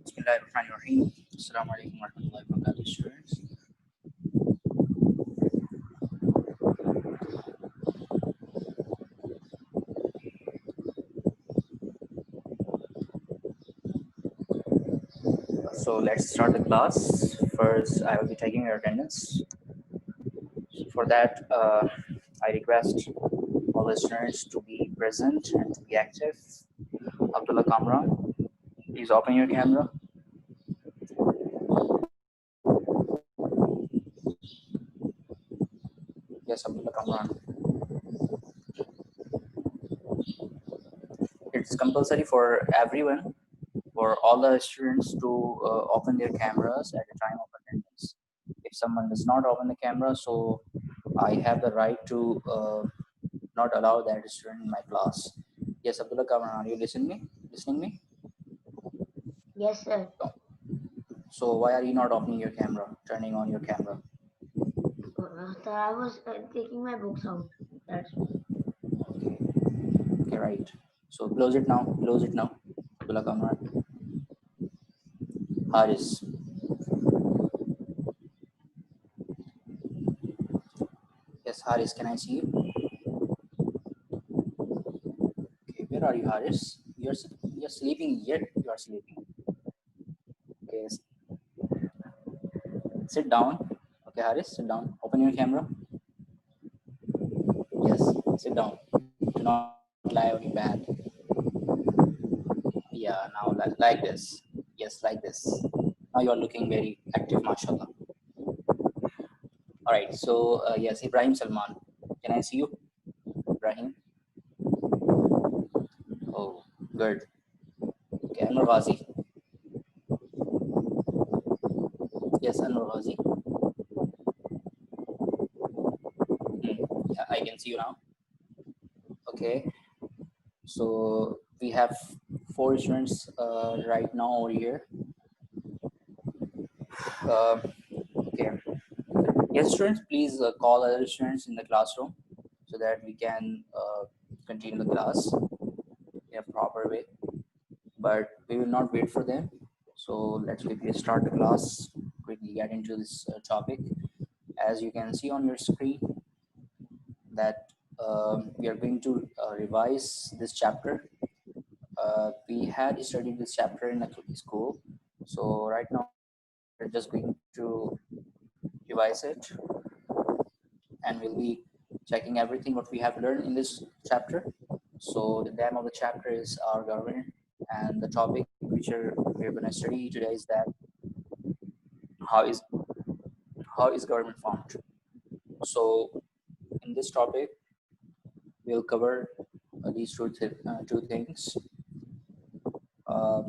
Bismillahirrahmanirrahim. Assalamu alaikum warahmatullahi wabarakatuh, students. So let's start the class. First, I will be taking your attendance. For that, I request all listeners to be present and to be active. Abdullah Kamran, please open your camera. Yes, Abdullah Kamran. It's compulsory for everyone, for all the students to open their cameras at the time of attendance. If someone does not open the camera, so I have the right to not allow that student in my class. Yes, Abdullah Kamran, are you listening me? Listening me? Yes, sir. So why are you not opening your camera, turning on your camera? Sir, I was taking my books out. That's why. Okay, okay, right. So close it now. Close it now. Abdullah Kamran. Haris. Yes, Haris, can I see you? Okay, where are you, Haris? You're sleeping yet. You are sleeping. Okay, sit down. Okay, Haris, sit down. Open your camera. Yes, sit down. Do not lie on your bed. Yeah, now like this. Yes, like this. Now you are looking very active, mashallah. All right, so yes, Ibrahim Salman. Can I see you, Ibrahim? Oh, good. Okay, Anwar Ghazi. Yes, Anwar Ghazi. Yeah, I can see you now. Okay, so we have four students right now over here. Uh, okay, yes, students, please call other students in the classroom so that we can continue the class in a proper way. But we will not wait for them. So let's quickly start the class, quickly get into this topic. As you can see on your screen that we are going to revise this chapter. We had studied this chapter in a school. So right now we're just going to revise it, and we'll be checking everything what we have learned in this chapter. So the name of the chapter is our government, and the topic which we're going to study today is that how is how is government formed. So in this topic, we'll cover these two things. Uh,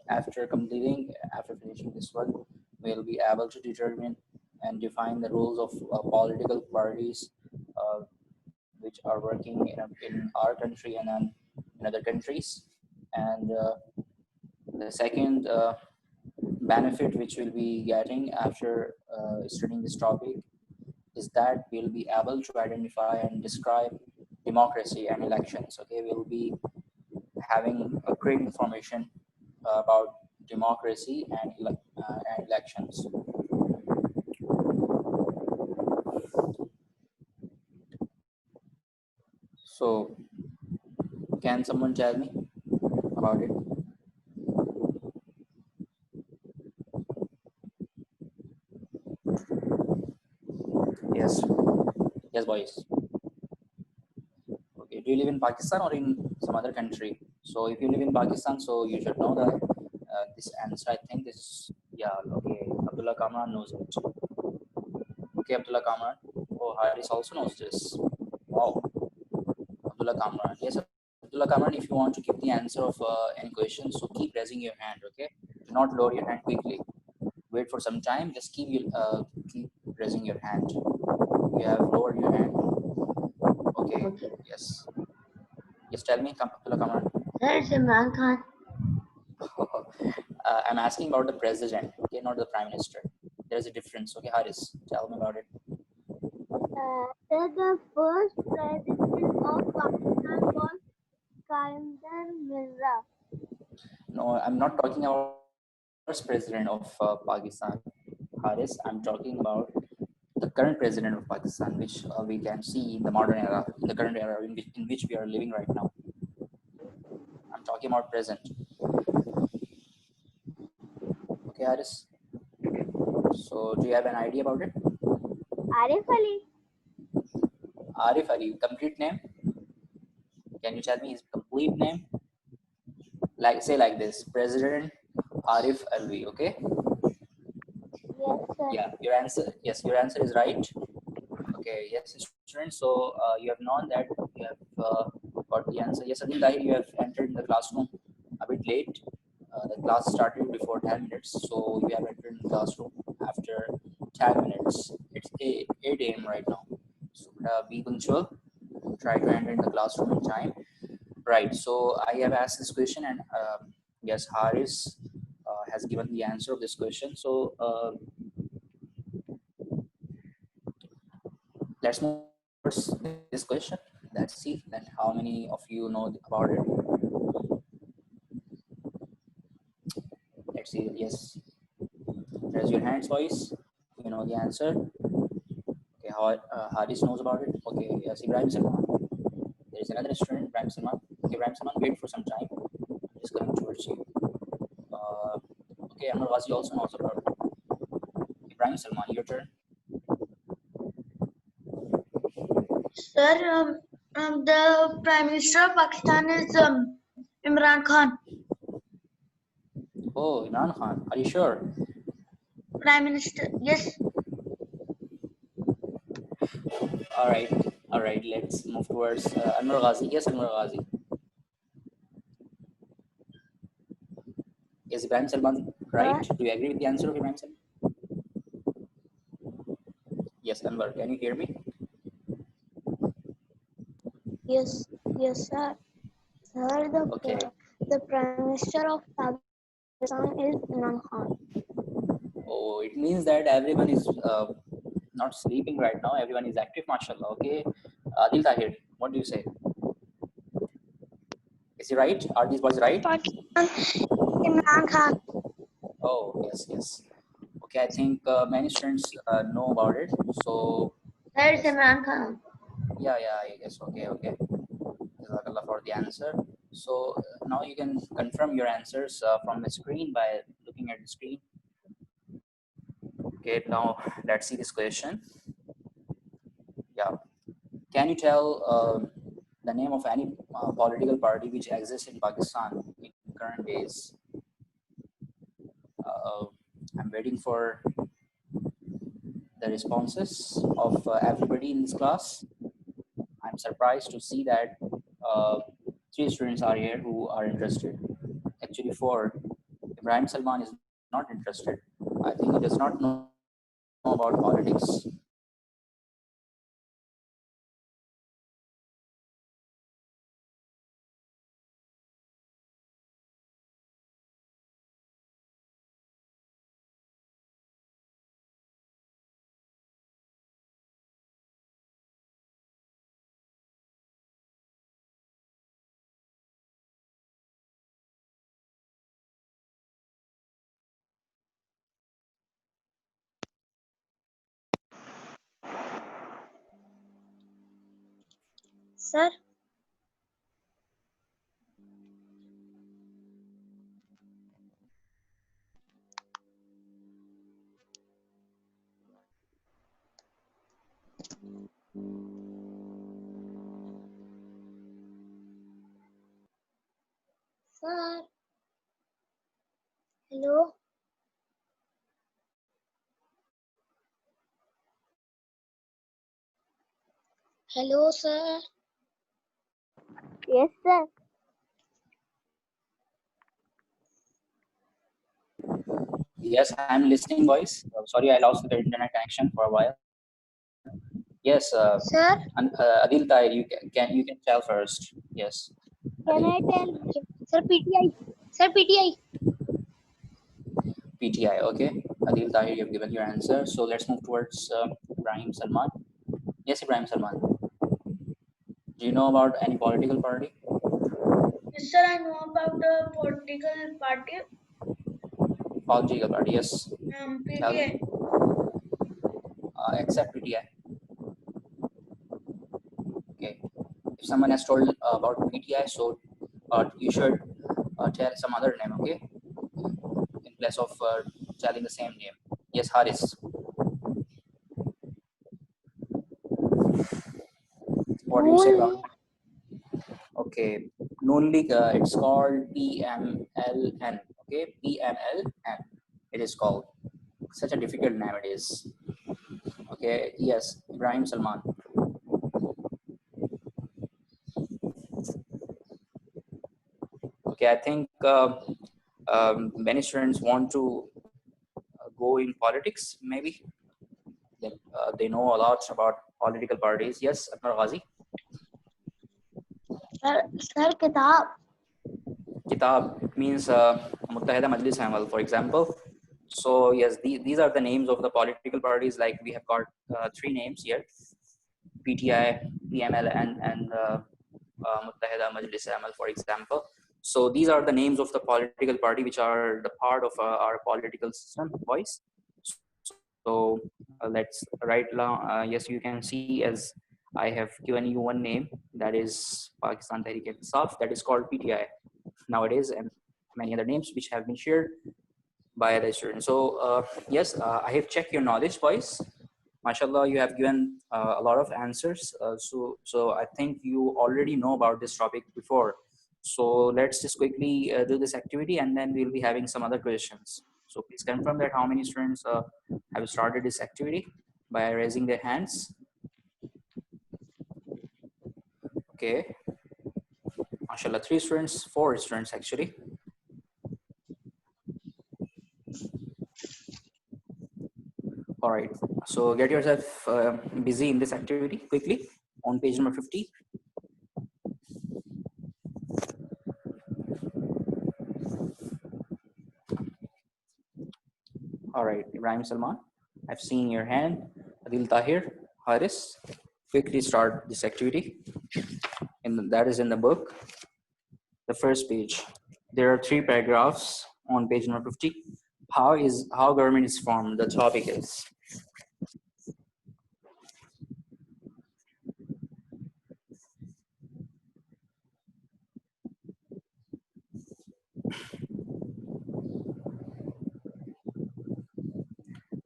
after finishing this one, we'll be able to determine and define the rules of political parties uh, which are working in our country and then in other countries. And the second benefit which we'll be getting after studying this topic is that we'll be able to identify and describe democracy and elections. Okay, we'll be having a great information about democracy and elections. So, can someone tell me about it? Yes, yes, boys. Okay, do you live in Pakistan or in some other country? So, if you live in Pakistan, so you should know that this answer. I think this is, yeah. Okay, Abdullah Kamran knows it. Okay, Abdullah Kamran. Oh, Haris also knows this. Wow, Abdullah Kamran. Yes, Abdullah Kamran. If you want to give the answer of any question, so keep raising your hand. Okay, do not lower your hand quickly. Wait for some time. Just keep raising your hand. You have lowered your hand. Okay. Okay. Yes. Yes. Tell me, Abdullah Kamran. Sir, it's Imran Khan. I'm asking about the president. Okay, not the prime minister. There's a difference. Okay, Haris, tell me about it. Sir, the first president of Pakistan was Iskandar Mirza. No, I'm not talking about first president of Pakistan, Haris. I'm talking about the current president of Pakistan, which we can see in the modern era, in the current era in which we are living right now. I'm talking about present. Okay, Haris. So, do you have an idea about it? Arif Ali. Arif Ali, complete name? Can you tell me his complete name? Like, say like this, President Arif Alvi. Okay. Yes, sir. Yeah, your answer. Yes, your answer is right. Okay. Yes, students. So you have known that you have got the answer. Yes, Adil Dahir, you have entered in the classroom a bit late. The class started before 10 minutes, so you have entered in the classroom after 10 minutes. It's 8 a.m. right now. So be punctual. Try to enter in the classroom in time. Right. So I have asked this question, and yes, Haris has given the answer of this question. So let's move towards this question. Let's see then how many of you know about it. Let's see. Yes, raise your hands, boys. You know the answer. Okay, how Haris knows about it. Okay, yes, Ibrahim Salman. There is another student, Ibrahim Salman. Okay, Ibrahim Salman, wait for some time. I'm just coming towards you. Okay, Amar Ghazi also knows about it. Ibrahim Salman, your turn. Sir, the Prime Minister of Pakistan is Imran Khan. Oh, Imran Khan. Are you sure? Prime Minister, yes. All right. All right. Let's move towards Anwar Ghazi. Yes, Anwar Ghazi. Is Ibrahim Salman right? Do you agree with the answer of Ibrahim Salman? Yes, Anwar. Can you hear me? Yes, yes, sir. Sir, Okay. the Prime Minister of Pakistan is Imran Khan. Oh, it means that everyone is not sleeping right now. Everyone is active, mashallah. Okay. Adil Tahir, what do you say? Is he right? Are these boys right? Pakistan, Imran Khan. Oh, yes, yes. Okay, I think many students know about it. So, Sir, it's Imran Khan. yeah, I guess. Okay, okay. Jazakallah for the answer. So now you can confirm your answers from the screen by looking at the screen. Okay, now let's see this question. Yeah, can you tell the name of any political party which exists in Pakistan in current days? Uh, I'm waiting for the responses of everybody in this class. I'm surprised to see that three students are here who are interested. Actually, four. Ibrahim Salman is not interested. I think he does not know about politics. Sir, sir. Hello. Hello, sir. Yes, sir. Yes, I'm listening, boys. Sorry, I lost the internet connection for a while. Yes, Sir, Adil Tahir, you can tell first. Yes, Can I Adil. tell? sir, PTI. Sir, PTI. PTI. Okay, Adil Tahir, you've given your answer. So let's move towards Ibrahim Salman. Yes, Ibrahim Salman. Do you know about any political party? Yes, sir, I know about the political party, Political party, yes. Tell PTI. me. Except PTI. Okay. If someone has told about PTI, so you should tell some other name, okay? In place of telling the same name. Yes, Haris. What do you say about it? Okay. Noon League, it's called PMLN. Okay, PMLN. It is called. Such a difficult name it is. Okay, yes, Ibrahim Salman. Okay, I think many students want to go in politics, maybe. They know a lot about political parties. Yes, Akbar Ghazi. Sir, kitab. Kitab, it means Muttahida Majlis Amal, for example. So yes, these are the names of the political parties. Like we have got three names here: PTI, PML, and Muttahida Majlis Amal, for example. So these are the names of the political party which are the part of our political system, boys. So let's write down. Yes, you can see as I have given you one name, that is Pakistan Tehreek-e-Insaf, that is called PTI nowadays, and many other names which have been shared by the students. So yes, I have checked your knowledge, boys. Mashallah, you have given a lot of answers. So I think you already know about this topic before. So let's just quickly do this activity, and then we'll be having some other questions. So please confirm that how many students have started this activity by raising their hands. Okay, mashallah, 3 students, 4 students actually. All right, so get yourself busy in this activity quickly on page number 50. All right, Ibrahim Salman, I've seen your hand. Adil Tahir, Haris, quickly start this activity. And that is in the book, the first page. There are 3 paragraphs on page number 50. How government is formed, the topic is.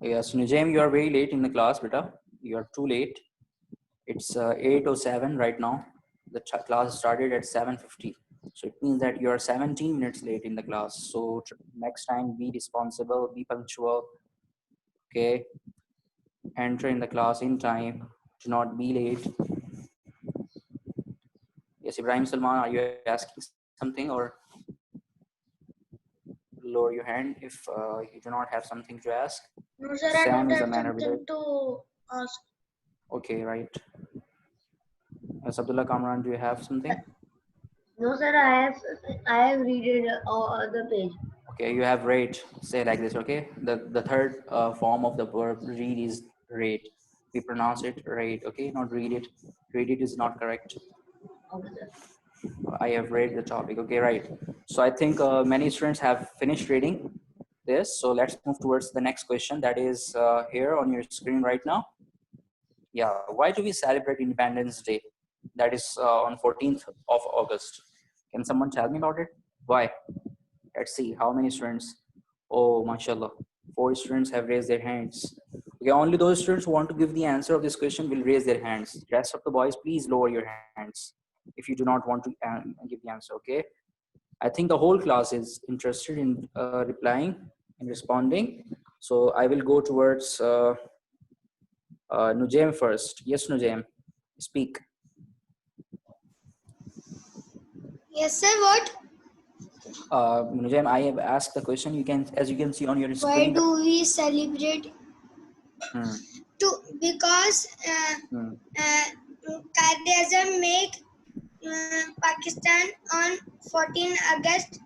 Yes, Nujaim, you are very late in the class, beta. You are too late. It's 8:07 right now. The class started at 7:50. So it means that you are 17 minutes late in the class. So next time, be responsible, be punctual. Okay. Enter in the class in time. Do not be late. Yes, Ibrahim Salman, are you asking something, or lower your hand if you do not have something to ask? No, sir, I Sam don't is the have man over there. something to ask. Okay, right. Yes, Abdullah Kamran, do you have something? No, sir, I have read it the page. Okay, you have read. Say like this, okay? The third form of the verb read is read. We pronounce it read, okay? Not read it. Read it is not correct. Okay, sir. I have read the topic. Okay, right. So I think many students have finished reading this. So let's move towards the next question that is here on your screen right now. Yeah, why do we celebrate Independence Day? That is on 14th of August. Can someone tell me about it? Why? Let's see how many students. Oh, mashallah, 4 students have raised their hands. Okay, only those students who want to give the answer of this question will raise their hands. Rest of the boys, please lower your hands if you do not want to give the answer. Okay, I think the whole class is interested in replying and responding. So I will go towards Nujaim first. Yes, Nujaim, speak. Yes, sir. What? Nujaim, I have asked the question. You can, as you can see on your Why screen. do we celebrate? Because Quaid-e-Azam make Pakistan on 14 August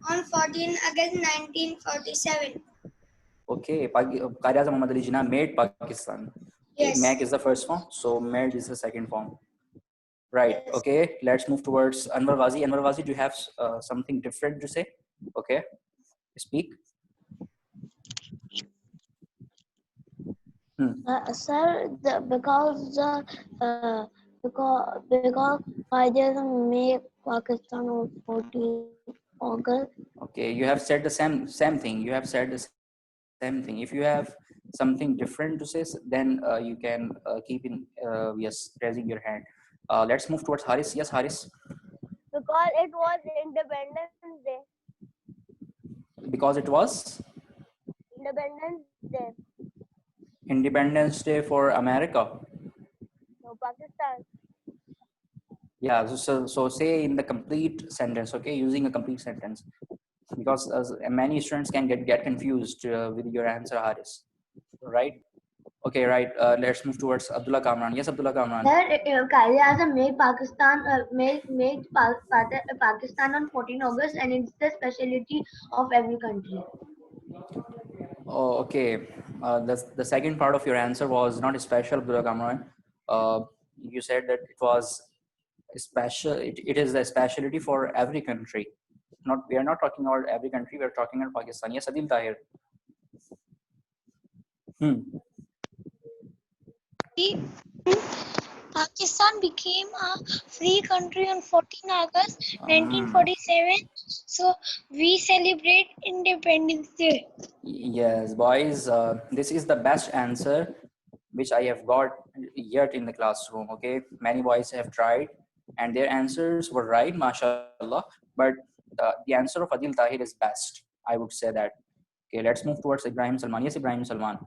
on 14 August 1947. Okay, Quaid-e-Azam Muhammad Ali Jinnah made Pakistan. Okay, Yes. MAC is the first form, so made is the second form. Right. Yes. Okay. Let's move towards Anwar Wazi. Anwar Wazi, do you have something different to say? Okay. Speak. Sir, because Qaidism make Pakistan on 14 August. Okay. You have said the same thing. You have said the same thing. If you have something different to say, then you can keep in yes raising your hand. Let's move towards Haris. Yes, Haris. Because it was Independence Day. Because it was Independence Day. Independence Day for America. So Pakistan. Yeah. So say in the complete sentence. Okay, using a complete sentence, because many students can get confused with your answer, Haris. Right. Okay. Right. Let's move towards Abdullah Kamran. Yes, Abdullah Kamran. Sir, Qaeda Azam made Pakistan on 14 August, and it's the specialty of every country. Oh, okay. The second part of your answer was not special, Abdullah Kamran. You said that it was special. It is a specialty for every country. Not we are not talking about every country. We are talking about Pakistan. Yes, Adil Tahir. Pakistan became a free country on 14 August Um, 1947. So we celebrate Independence Day. yes, boys. This is the best answer which I have got yet in the classroom. Okay, many boys have tried, and their answers were right, mashallah. But the answer of Adil Tahir is best. I would say that. Okay, let's move towards Ibrahim Salman. Yes, Ibrahim Salman.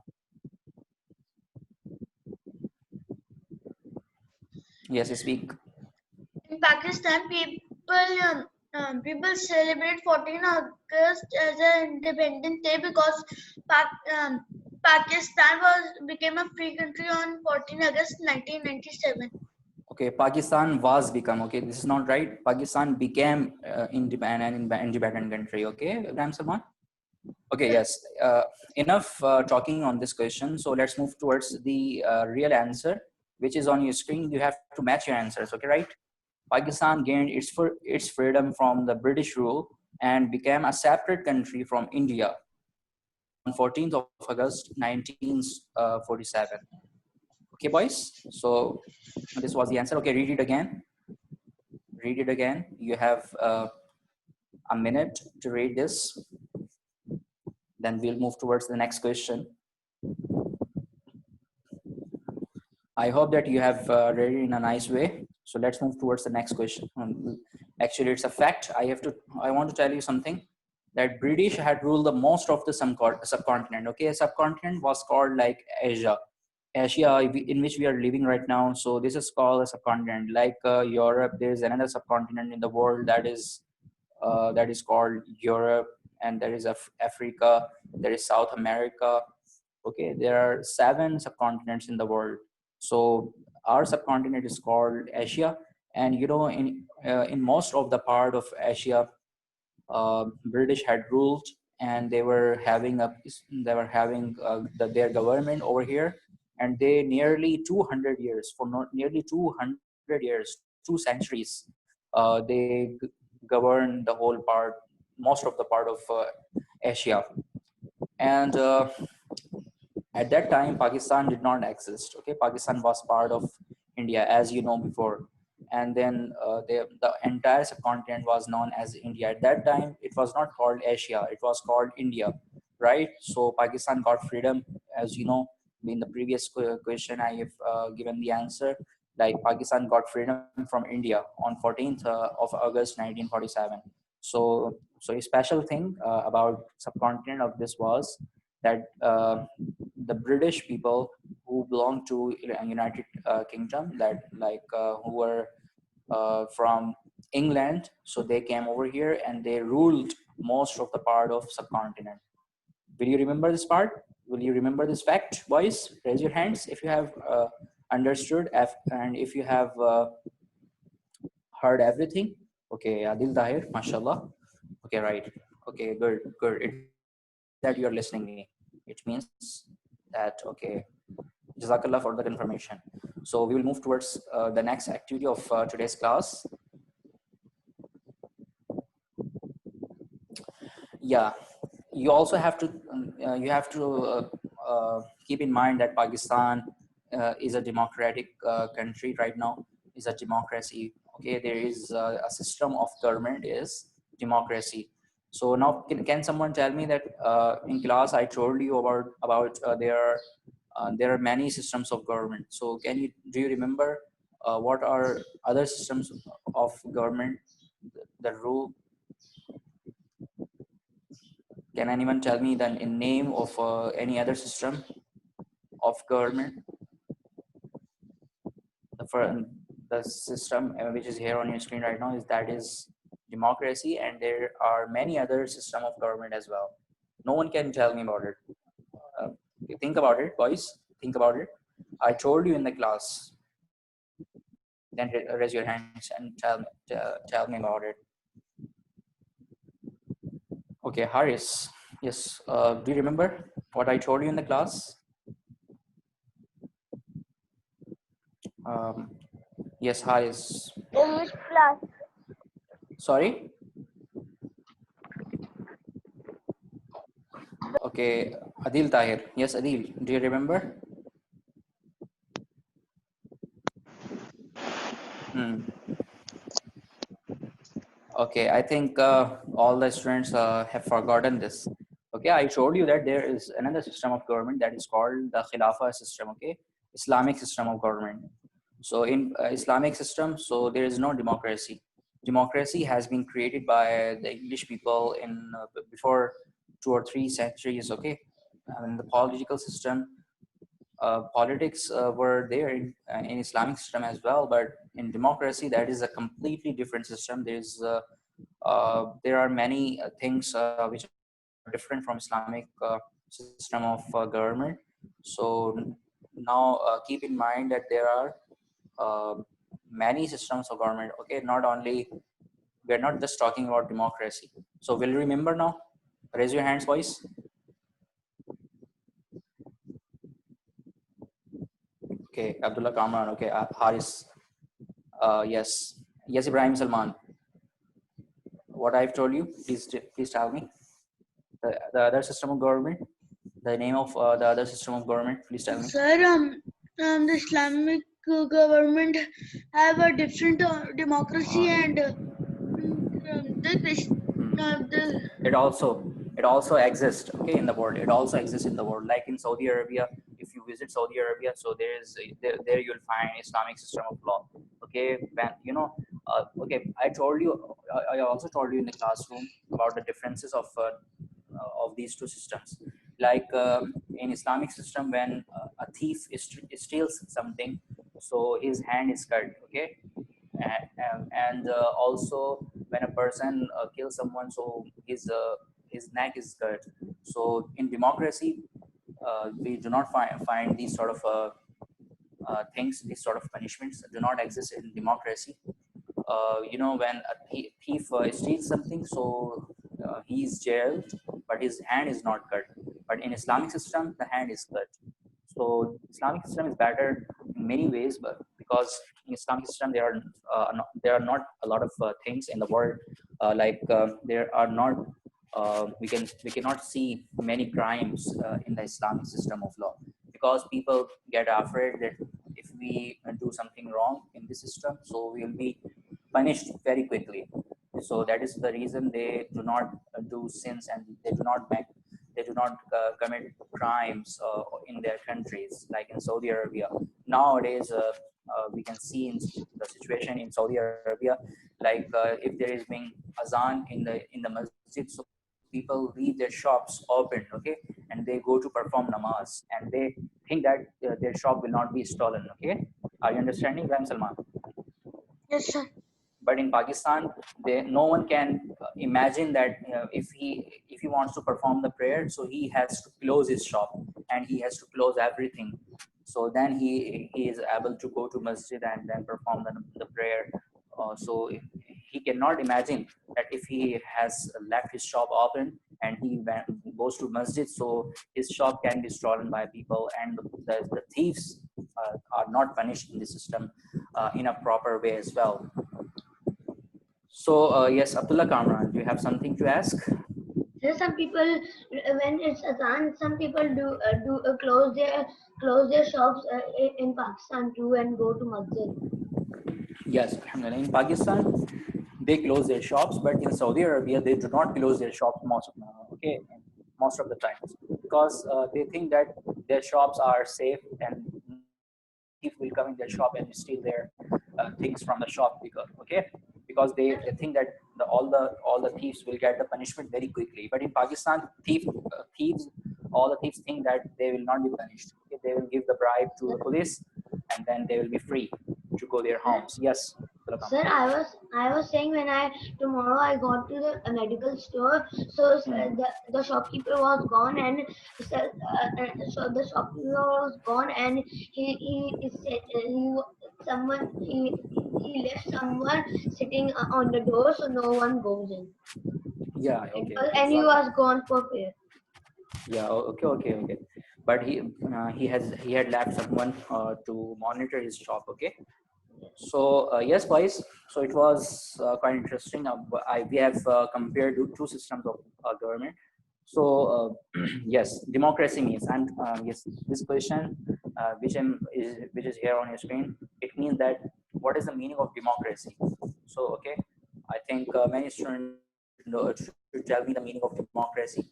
Yes, speak. In Pakistan, people celebrate 14 August as an Independence Day because Pakistan became a free country on 14 August 1997. Okay, Pakistan was become. Okay, this is not right. Pakistan became independent country. Okay, Ibrahim Salman. Okay, yes. Enough talking on this question. So let's move towards the real answer, which is on your screen. You have to match your answers. Okay, right? Pakistan gained its freedom from the British rule and became a separate country from India on 14th of August 1947. Okay, boys. So this was the answer. Okay, read it again. Read it again. You have a minute to read this. Then we'll move towards the next question. I hope that you have read it in a nice way. So let's move towards the next question. Actually, it's a fact. I want to tell you something, that British had ruled the most of the subcontinent. Okay, a subcontinent was called like Asia. Asia, in which we are living right now. So this is called a subcontinent. Like Europe, there is another subcontinent in the world that is called Europe, and there is Africa, there is South America. Okay, there are 7 subcontinents in the world. So our subcontinent is called Asia, and in most of the part of Asia, British had ruled, and they were having their government over here, and they nearly 200 years, for not nearly 200 years, 2 centuries, they governed the whole part, most of the part of Asia. And at that time, Pakistan did not exist. Okay, Pakistan was part of India, as you know before, and then the entire subcontinent was known as India. At that time, it was not called Asia; it was called India, right? So Pakistan got freedom, as you know. In the previous question, I have given the answer. Like Pakistan got freedom from India on 14th of August 1947. So a special thing about subcontinent of this was that the British people who belonged to United Kingdom, that who were from England, so they came over here and they ruled most of the part of subcontinent. Will you remember this part? Will you remember this fact, boys? Raise your hands if you have understood and if you have heard everything. Okay, Adil Tahir, mashallah. Okay, right. Okay, good, good. It means that you are listening me. It means that, okay, Jazakallah for the confirmation. So we will move towards the next activity of today's class. Yeah, you also have to keep in mind that Pakistan is a democratic country right now, is a democracy. Okay, there is a system of government is democracy. So now can someone tell me that in class I told you about there are many systems of government. So do you remember what are other systems of government that rule? Can anyone tell me the name of any other system of government? The system which is here on your screen right now is democracy, and there are many other system of government as well. No one can tell me about it. Uh, think about it, boys. Think about it. I told you in the class. Then raise your hands and tell me about it. Okay, Haris. Yes. Do you remember what I told you in the class? Um, yes, Haris. In which class? Sorry. Okay, Adil Tahir. Yes, Adil. Do you remember? Hmm. Okay, I think all the students have forgotten this. Okay, I showed you that there is another system of government that is called the Khilafah system. Okay, Islamic system of government. So in Islamic system, so there is no democracy. Democracy has been created by the English people in before 2 or 3 centuries. Okay, and the political system, politics were there in Islamic system as well, but in democracy that is a completely different system. There are many things which are different from Islamic system of government. So now keep in mind that there are many systems of government. Okay, not only we're not just talking about democracy. So will you remember now? Raise your hands, boys. Okay, Abdullah Kamran. Okay, Haris. Yes, yes, Ibrahim Salman. What I've told you, please tell me. The other system of government, the name of the other system of government, please tell me. Sir, the Islamic government have a different democracy and It also exists, okay, in the world. It also exists in the world, like in Saudi Arabia. If you visit Saudi Arabia, so there you'll find Islamic system of law. Okay, when okay, I also told you in the classroom about the differences of these two systems. Like in Islamic system, when a thief steals something, so his hand is cut. Okay, and also when a person kills someone, so his neck is cut. So in democracy, we do not find these sort of things, these sort of punishments do not exist in democracy. When a thief steals something, so he is jailed, but his hand is not cut. But in Islamic system, the hand is cut. So Islamic system is better in many ways, but because in Islamic system there are not a lot of things in the world, there are not we cannot see many crimes in the Islamic system of law, because people get afraid that if we do something wrong in this system, so we will be punished very quickly. So that is the reason they do not do sins, and they do not commit crimes in their countries, like in Saudi Arabia. Nowadays, we can see in the situation in Saudi Arabia, like if there is being azan in the masjid, so people leave their shops open, okay, and they go to perform namaz, and they think that their shop will not be stolen. Okay, are you understanding, Ram Salman? yes, sir. But in Pakistan, no one can imagine that if he wants to perform the prayer, so he has to close his shop and he has to close everything. So then he is able to go to masjid and then perform the prayer. So he cannot imagine that if he has left his shop open and goes to masjid, so his shop can be stolen by people, and the thieves are not punished in the system in a proper way as well. So yes, Abdullah Kamran, do you have something to ask? There are some people when it's Azan, some people close their shops in Pakistan too and go to masjid. Yes, alhamdulillah. In Pakistan, they close their shops, but in Saudi Arabia, they do not close their shops most of the times, because they think that their shops are safe and thief will come in their shop and steal their things from the shop, because they think that all the thieves will get the punishment very quickly. But in Pakistan, all the thieves think that they will not be punished. Okay? They will give the bribe to the police, and then they will be free to go their homes. Yes. Sir, I was saying when tomorrow I got to the medical store, so the shopkeeper was gone and so the shopkeeper was gone and he said he left someone sitting on the door so no one goes in. Yeah. Okay. And he was gone for fear. Yeah. Okay. But he had left someone to monitor his shop. Okay. So yes, boys. So it was quite interesting. We have compared two systems of government. So yes, democracy means, and yes, this question, which is here on your screen, it means that what is the meaning of democracy? So okay, I think many students should tell me the meaning of democracy.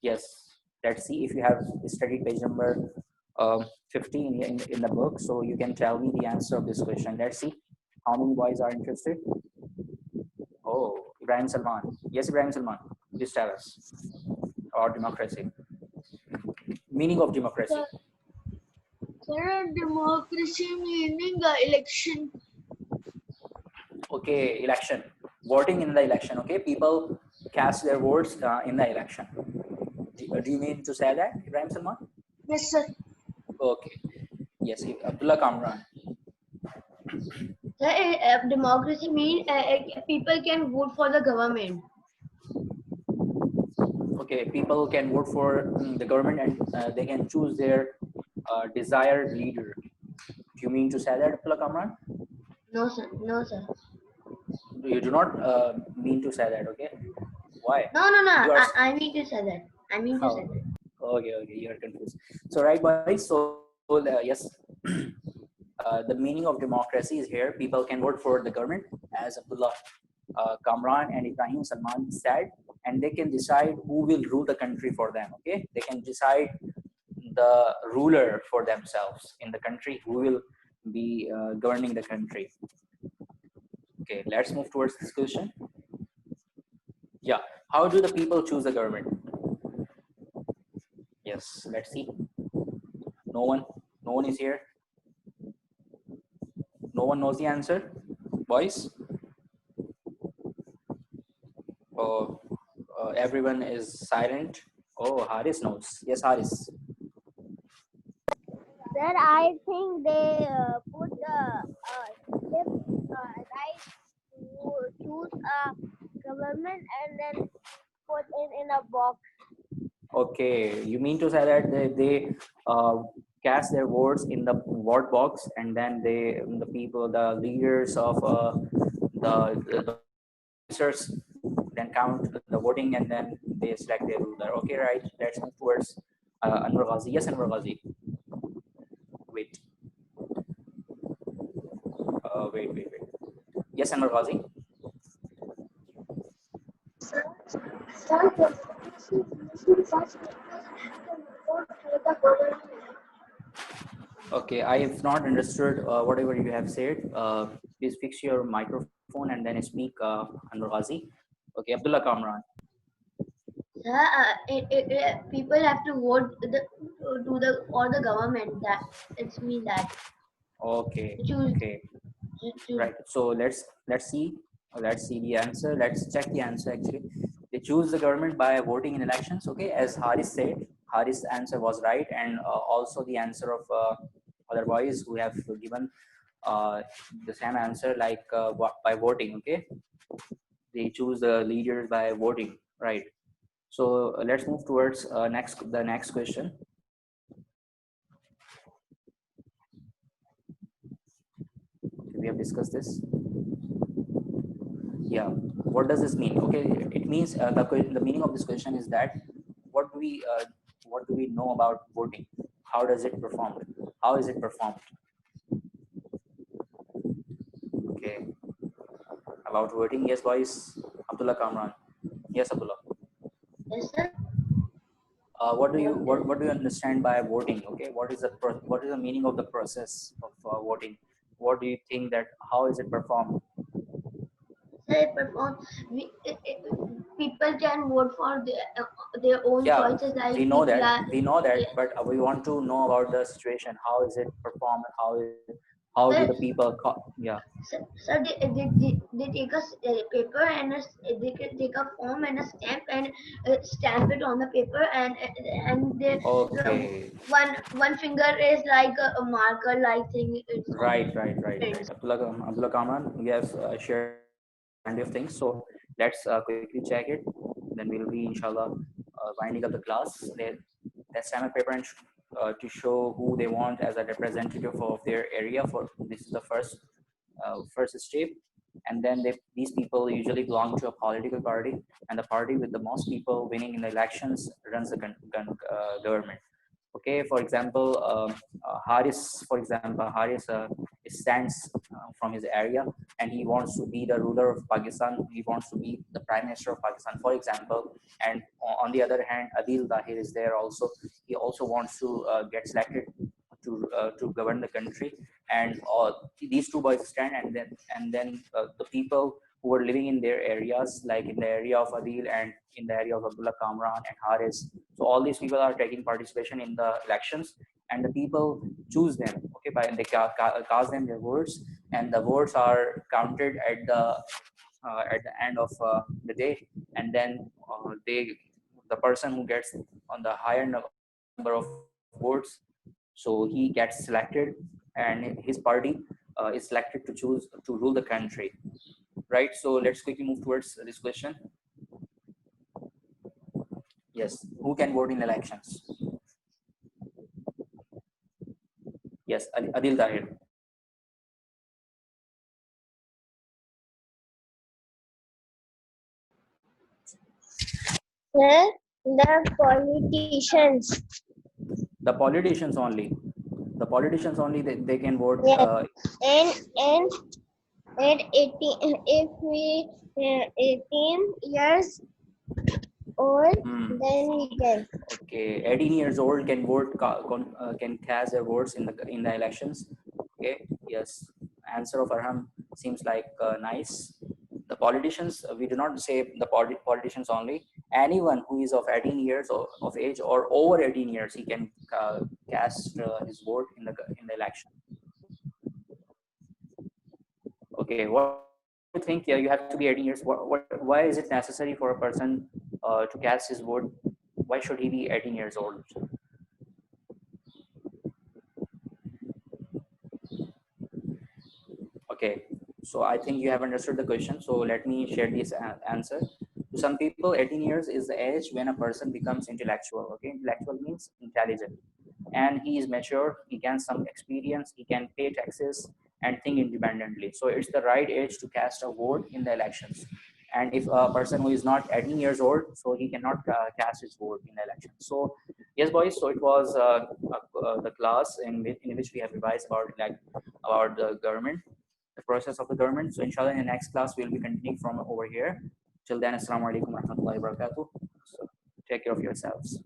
Yes, let's see if you have studied page number 50 in the book, so you can tell me the answer of this question. Let's see how many boys are interested. Oh, Ibrahim Salman. Yes, Ibrahim Salman, please tell us about democracy. Meaning of democracy. Sir, democracy meaning election. Okay, election. Voting in the election. Okay, people cast their votes in the election. Do you mean to say that, Ibrahim Salman? Yes, sir. Okay. Yes, Abdullah Kamran. Sir, democracy means people can vote for the government. Okay, people can vote for the government and they can choose their desired leader. Do you mean to say that, Abdullah Kamran? No, sir. No, sir. You do not mean to say that, okay? Why? No. You are- I mean to say that. I mean to say that. Okay, you are confused. So right, boys. So yes, the meaning of democracy is here. People can vote for the government, as Abdullah Kamran and Ibrahim Salman said, and they can decide who will rule the country for them. Okay, they can decide the ruler for themselves in the country, who will be governing the country. Okay, let's move towards this question. Yeah, how do the people choose the government? Yes, let's see. No one is here. No one knows the answer, boys. Oh, everyone is silent. Oh, Haris knows. Yes, Haris. Sir, I think they put the right to choose a government and then put it in a box. Okay, you mean to say that they cast their votes in the vote box, and then the leaders of the officers, then count the voting, and then they select their ruler. Okay, right. Let's move towards Anwar Ghazi. Yes, Anwar Ghazi. Wait. Wait. Yes, Anwar Ghazi. Okay, I have not understood whatever you have said. Please fix your microphone and then speak, Anwar Ghazi. Okay, Abdullah Kamran. People have to vote for the government. That it's me that Okay, choose. okay, right. So let's see the answer. Let's check the answer. Actually, they choose the government by voting in elections. Okay, as Haris said, Haris' answer was right, and also the answer of other boys who have given the same answer, like by voting. Okay, they choose the leaders by voting, right? So let's move towards the next question. We have discussed this. Yeah. What does this mean? Okay, it means the meaning of this question is that what do we know about voting? How does it perform? How is it performed? Okay. About voting, yes, boys. Abdullah Kamran. Yes, Abdullah. Yes, sir. What do you understand by voting? Okay, what is the meaning of the process of voting? What do you think that how is it performed? They perform. People can vote for their own Yeah, choices. Like we know yeah, that, but we want to know about the situation. How is it performed? How do but the people? Yeah. so they take a paper and they can take a form and a stamp and stamp it on the paper and they Okay. one finger is like a marker like thing. It's on Right. Abdullah Kamran, we have shared plenty of things. So let's quickly check it. Then we'll be inshallah winding up the class. Let's stamp a paper and to show who they want as a representative of their area. For this is the first step, and then these people usually belong to a political party, and the party with the most people winning in the elections runs the government. Okay, for example, Haris stands from his area, and he wants to be the ruler of Pakistan. He wants to be the prime minister of Pakistan, for example. And on the other hand, Adil Dahir is there also. He also wants to get selected to govern the country. And these two boys stand, and then the people who were living in their areas, like in the area of Adil and in the area of Abdullah Kamran and Haris. So all these people are taking participation in the elections, and the people choose them. Okay, they cast them their votes, and the votes are counted at the end of the day, and then the person who gets on the higher number of votes, so he gets selected, and his party is selected to choose to rule the country. Right. So let's quickly move towards this question. Yes, who can vote in elections? Yes, Adil Dahir. Sir, the politicians. The politicians only. The politicians only they can vote. Yes. And at 18, if we 18 years old, then we can. Okay, 18 years old can vote, can cast their votes in the elections. Okay, yes. Answer of Arham seems like nice. The politicians, we do not say the politicians only. Anyone who is of 18 years of age or over 18 years, he can cast his vote in the election. Okay, what do you think? Yeah, you have to be 18 years. Why is it necessary for a person to cast his vote? Why should he be 18 years old? Okay, so I think you have understood the question. So let me share this answer. To some people, 18 years is the age when a person becomes intellectual. Okay, intellectual means intelligent, and he is mature. He gains some experience. He can pay taxes and think independently. So it's the right age to cast a vote in the elections. And if a person who is not 18 years old, so he cannot cast his vote in the election. So yes, boys. So it was the class in which we have revised about the government, the process of the government. So inshallah, in the next class, we'll be continuing from over here. Till then, assalamu alaikum warahmatullahi wabarakatuh. So take care of yourselves.